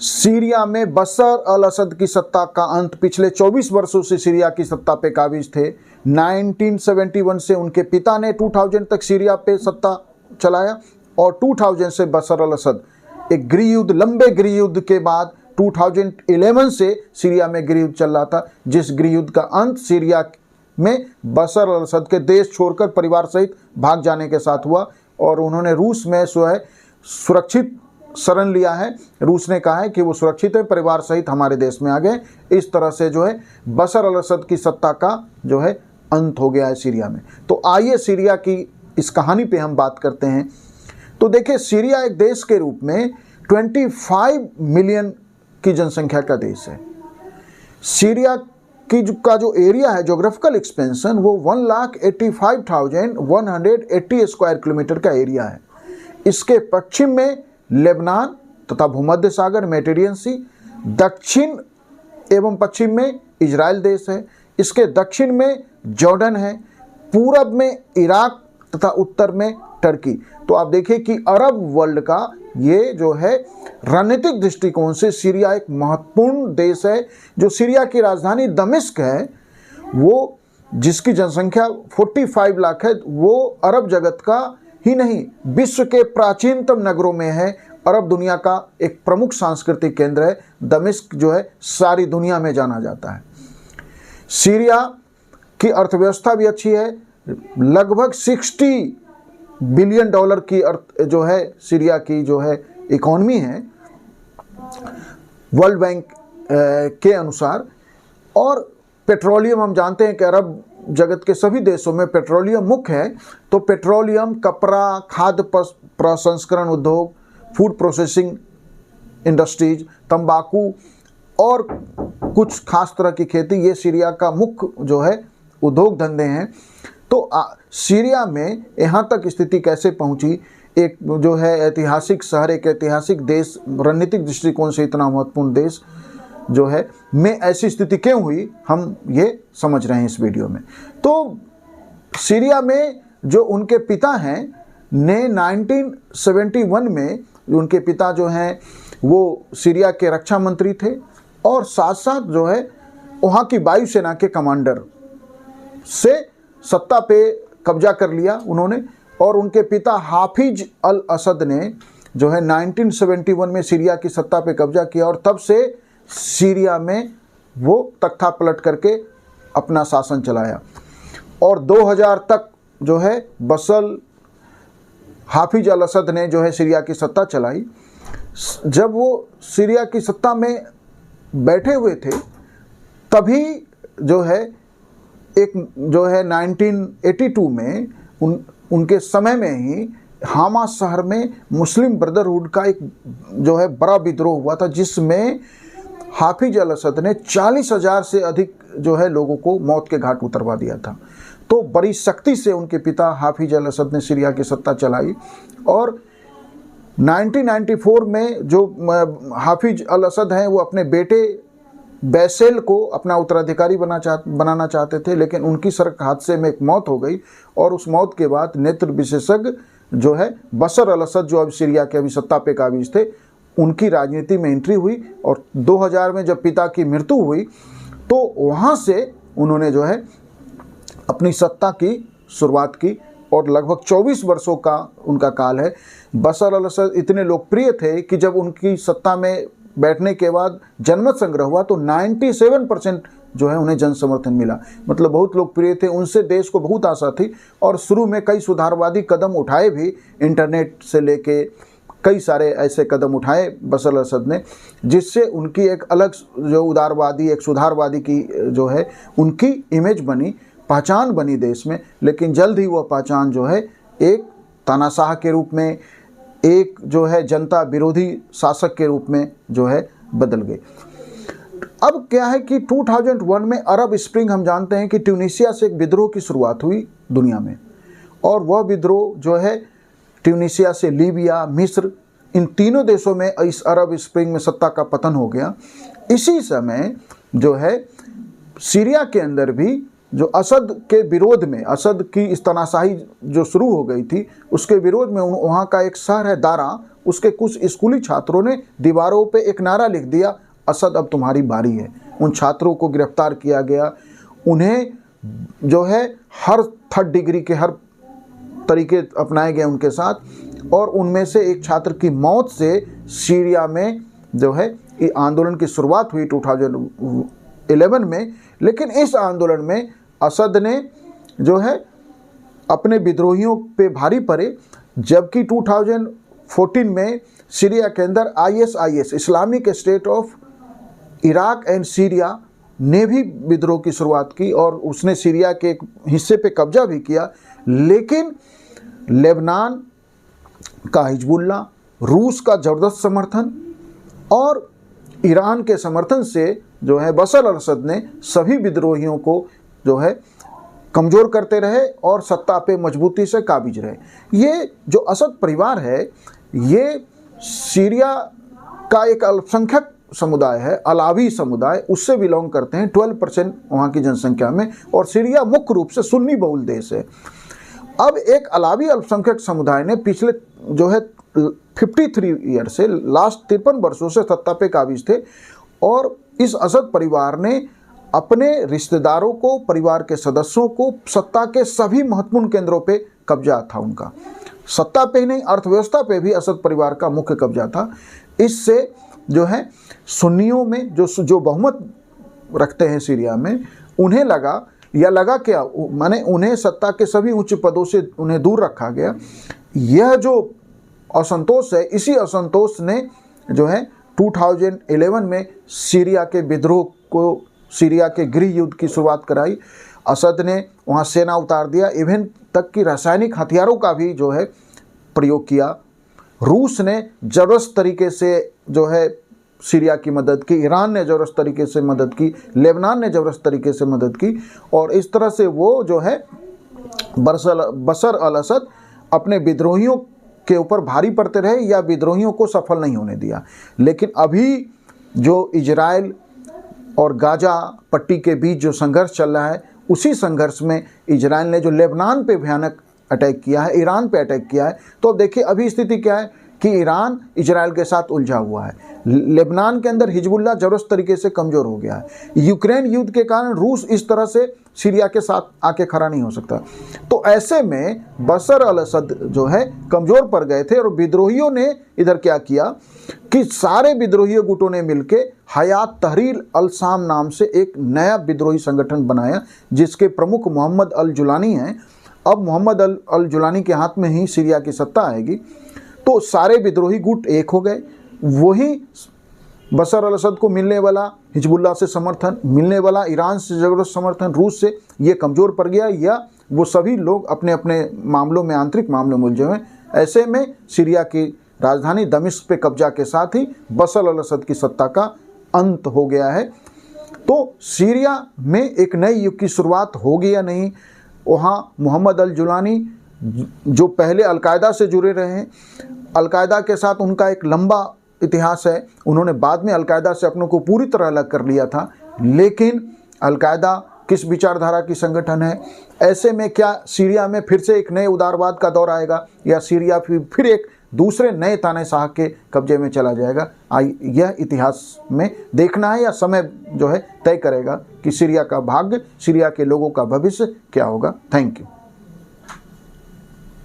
Syria में बशर अल असद की सत्ता का अंत। पिछले 24 वर्षों से सीरिया की सत्ता पे काबिज थे। 1971 से उनके पिता ने 2000 तक सीरिया पे सत्ता चलाया और 2000 से बशर अल असद एक गृह युद्ध, लंबे गृह युद्ध के बाद 2011 से सीरिया में गृह युद्ध चल रहा था, जिस गृह युद्ध का अंत सीरिया में बशर अल असद के देश छोड़कर परिवार सहित भाग जाने के साथ हुआ और उन्होंने रूस में सुरक्षित शरण लिया है। रूस ने कहा है कि वो सुरक्षित है, परिवार सहित हमारे देश में आ गए। इस तरह से बशर अल असद की सत्ता का अंत हो गया है सीरिया में। तो आइए सीरिया की इस कहानी पे हम बात करते हैं। तो देखिए, सीरिया एक देश के रूप में 25 मिलियन की जनसंख्या का देश है। सीरिया की का जो एरिया है, जोग्राफिकल एक्सपेंशन, वो 1,85,180 स्क्वायर किलोमीटर का एरिया है। इसके पश्चिम में लेबनान तथा भूमध्य सागर मेडिटेरियन सी, दक्षिण एवं पश्चिम में इजराइल देश है, इसके दक्षिण में जॉर्डन है, पूरब में इराक तथा उत्तर में टर्की। तो आप देखिए कि अरब वर्ल्ड का ये रणनीतिक दृष्टिकोण से सीरिया एक महत्वपूर्ण देश है। जो सीरिया की राजधानी दमिश्क है, वो जिसकी जनसंख्या 45 लाख है, वो अरब जगत का ही नहीं, विश्व के प्राचीनतम नगरों में है। अरब दुनिया का एक प्रमुख सांस्कृतिक केंद्र है। दमिश्क सारी दुनिया में जाना जाता है। सीरिया की अर्थव्यवस्था भी अच्छी है। लगभग $60 बिलियन की सीरिया की इकोनॉमी है वर्ल्ड बैंक के अनुसार। और पेट्रोलियम, हम जानते हैं कि अरब जगत के सभी देशों में पेट्रोलियम मुख्य है। तो पेट्रोलियम, कपड़ा, खाद्य प्रसंस्करण उद्योग, फूड प्रोसेसिंग इंडस्ट्रीज, तंबाकू और कुछ खास तरह की खेती, ये सीरिया का मुख्य उद्योग धंधे हैं। तो सीरिया में यहाँ तक स्थिति कैसे पहुँची? एक ऐतिहासिक शहर, एक ऐतिहासिक देश, रणनीतिक दृष्टिकोण से इतना महत्वपूर्ण देश में ऐसी स्थिति क्यों हुई, हम ये समझ रहे हैं इस वीडियो में। तो सीरिया में जो उनके पिता हैं ने 1971 में, उनके पिता वो सीरिया के रक्षा मंत्री थे और साथ साथ वहाँ की वायुसेना के कमांडर से सत्ता पे कब्जा कर लिया उन्होंने। और उनके पिता हाफिज अल असद ने 1971 में सीरिया की सत्ता पे कब्जा किया और तब से सीरिया में वो तख्ता पलट करके अपना शासन चलाया। और 2000 तक बशर हाफिज अल असद ने सीरिया की सत्ता चलाई। जब वो सीरिया की सत्ता में बैठे हुए थे, तभी 1982 में उनके समय में ही हामा शहर में मुस्लिम ब्रदरहुड का एक बड़ा विद्रोह हुआ था, जिसमें हाफिज अल असद ने 40,000 से अधिक लोगों को मौत के घाट उतरवा दिया था। तो बड़ी सख्ती से उनके पिता हाफिज अल असद ने सीरिया की सत्ता चलाई और 1994 में जो हाफिज अल असद हैं, वो अपने बेटे बैसेल को अपना उत्तराधिकारी बनाना चाहते थे, लेकिन उनकी सड़क हादसे में एक मौत हो गई और उस मौत के बाद नेत्र विशेषज्ञ बशर अल असद, जो अब सीरिया के अभी सत्ता पे काबिज थे, उनकी राजनीति में एंट्री हुई। और 2000 में जब पिता की मृत्यु हुई, तो वहाँ से उन्होंने अपनी सत्ता की शुरुआत की और लगभग 24 वर्षों का उनका काल है। बशर अल असद इतने लोकप्रिय थे कि जब उनकी सत्ता में बैठने के बाद जनमत संग्रह हुआ तो 97% उन्हें जन समर्थन मिला। मतलब बहुत लोकप्रिय थे, उनसे देश को बहुत आशा थी। और शुरू में कई सुधारवादी कदम उठाए भी, इंटरनेट से लेके कई सारे ऐसे कदम उठाए बशर अल असद ने, जिससे उनकी एक अलग उदारवादी, एक सुधारवादी की उनकी इमेज बनी, पहचान बनी देश में। लेकिन जल्द ही वह पहचान एक तानाशाह के रूप में, एक जनता विरोधी शासक के रूप में बदल गई। अब क्या है कि 2001 में अरब स्प्रिंग, हम जानते हैं कि ट्यूनीशिया से एक विद्रोह की शुरुआत हुई दुनिया में, और वह विद्रोह ट्यूनीशिया से लीबिया, मिस्र, इन तीनों देशों में इस अरब स्प्रिंग में सत्ता का पतन हो गया। इसी समय सीरिया के अंदर भी असद के विरोध में, असद की इस तानाशाही शुरू हो गई थी, उसके विरोध में वहाँ का एक शहर है दारा, उसके कुछ स्कूली छात्रों ने दीवारों पे एक नारा लिख दिया, असद अब तुम्हारी बारी है। उन छात्रों को गिरफ्तार किया गया, उन्हें जो है हर थर्ड डिग्री के हर तरीके अपनाए गए उनके साथ, और उनमें से एक छात्र की मौत से सीरिया में जो है ये आंदोलन की शुरुआत हुई 2011 में। लेकिन इस आंदोलन में असद ने जो है अपने विद्रोहियों पे भारी पड़े, जबकि 2014 में सीरिया के अंदर ISIS Islamic state of Iraq and Syria ने भी विद्रोह की शुरुआत की और उसने सीरिया के एक हिस्से पे कब्जा भी किया। लेकिन लेबनान का हिजबुल्ला, रूस का ज़बरदस्त समर्थन और ईरान के समर्थन से जो है बशर अल असद ने सभी विद्रोहियों को जो है कमज़ोर करते रहे और सत्ता पे मजबूती से काबिज रहे। ये जो असद परिवार है ये सीरिया का एक अल्पसंख्यक समुदाय है, अलावी समुदाय, उससे बिलोंग करते हैं 12% वहाँ की जनसंख्या में, और सीरिया मुख्य रूप से सुन्नी बहुल देश है। अब एक अलावी अल्पसंख्यक समुदाय ने पिछले जो है 53 ईयर से लास्ट 53 वर्षों से सत्ता पे काबिज थे, और इस असद परिवार ने अपने रिश्तेदारों को, परिवार के सदस्यों को, सत्ता के सभी महत्वपूर्ण केंद्रों पे कब्जा था उनका। सत्ता पे ही नहीं, अर्थव्यवस्था पे भी असद परिवार का मुख्य कब्जा था। इससे जो है सुन्नियों में जो बहुमत रखते हैं सीरिया में, उन्हें लगा क्या, माने उन्हें सत्ता के सभी उच्च पदों से उन्हें दूर रखा गया। यह जो असंतोष है, इसी असंतोष ने जो है 2011 में सीरिया के विद्रोह को, सीरिया के गृह युद्ध की शुरुआत कराई। असद ने वहाँ सेना उतार दिया, इवन तक कि रासायनिक हथियारों का भी जो है प्रयोग किया। रूस ने ज़बरदस्त तरीके से जो है सीरिया की मदद की, ईरान ने ज़बरदस्त तरीके से मदद की, लेबनान ने ज़बरदस्त तरीके से मदद की, और इस तरह से वो जो है बशर अल असद अपने विद्रोहियों के ऊपर भारी पड़ते रहे या विद्रोहियों को सफल नहीं होने दिया। लेकिन अभी जो इजराइल और गाजा पट्टी के बीच जो संघर्ष चल रहा है, उसी संघर्ष में इजराइल ने जो लेबनान पे भयानक अटैक किया है, ईरान पे अटैक किया है, तो देखिए अभी स्थिति क्या है कि ईरान इजराइल के साथ उलझा हुआ है। लेबनान के अंदर हिजबुल्ला ज़बरदस्त तरीके से कमज़ोर हो गया है। यूक्रेन युद्ध के कारण रूस इस तरह से सीरिया के साथ आके खड़ा नहीं हो सकता। तो ऐसे में बशर अल असद जो है कमज़ोर पड़ गए थे, और विद्रोहियों ने इधर क्या किया कि सारे विद्रोही गुटों ने मिलके हयात तहरीर अल शाम नाम से एक नया विद्रोही संगठन बनाया, जिसके प्रमुख मोहम्मद अल जुलानी हैं। अब मोहम्मद अल जुलानी के हाथ में ही सीरिया की सत्ता आएगी। तो सारे विद्रोही गुट एक हो गए। वही बशर अल असद को मिलने वाला हिजबुल्ला से समर्थन, मिलने वाला ईरान से ज़बरदस्त समर्थन, रूस से, ये कमज़ोर पड़ गया, या वो सभी लोग अपने अपने मामलों में, आंतरिक मामलों में उलझे हुए। ऐसे में सीरिया की राजधानी दमिश्क पे कब्जा के साथ ही बशर अल असद की सत्ता का अंत हो गया है। तो सीरिया में एक नए युग की शुरुआत होगी या नहीं, वहाँ मोहम्मद अल जुलानी जो पहले अलकायदा से जुड़े रहे हैं, अलकायदा के साथ उनका एक लंबा इतिहास है, उन्होंने बाद में अलकायदा से अपनों को पूरी तरह अलग कर लिया था। लेकिन अलकायदा किस विचारधारा की संगठन है? ऐसे में क्या सीरिया में फिर से एक नए उदारवाद का दौर आएगा, या सीरिया फिर एक दूसरे नए तानाशाह के कब्जे में चला जाएगा? यह इतिहास में देखना है, या समय जो है तय करेगा कि सीरिया का भाग्य, सीरिया के लोगों का भविष्य क्या होगा। Thank you.